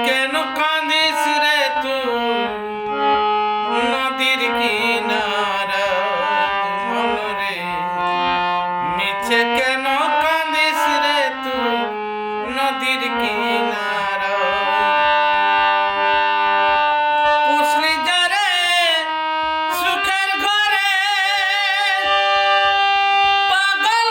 কেন কাঁদিস রে তুই নদীর কিনারা মনরে মিছে কেন কাঁদিস রে তুই নদীর কিনারা পুষলি যারে সুখের ঘরে পাগল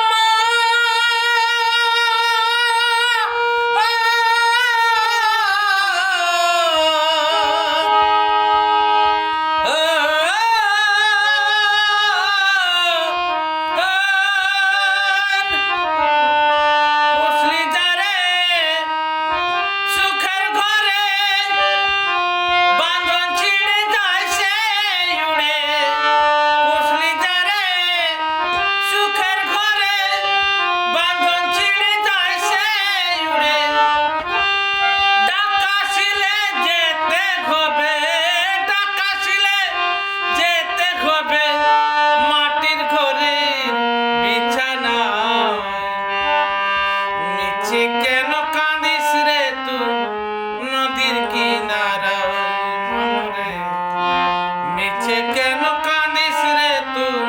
কেন কাঁদিস রে তুই নদীর কিনারা মনরে মিছে কেন কাঁদিস রে তুই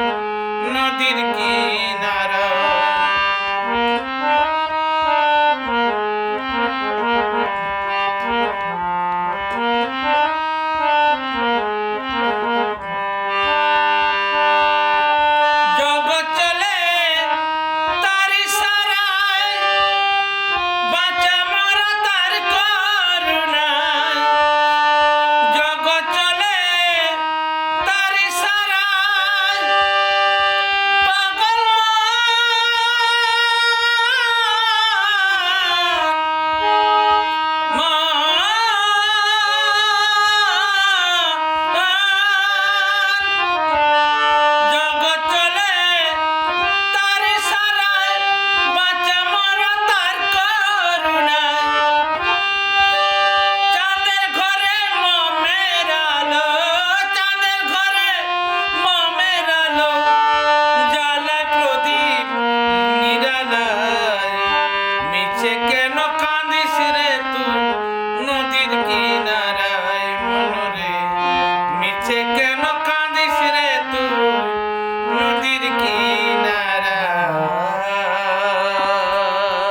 নদীর কিনারা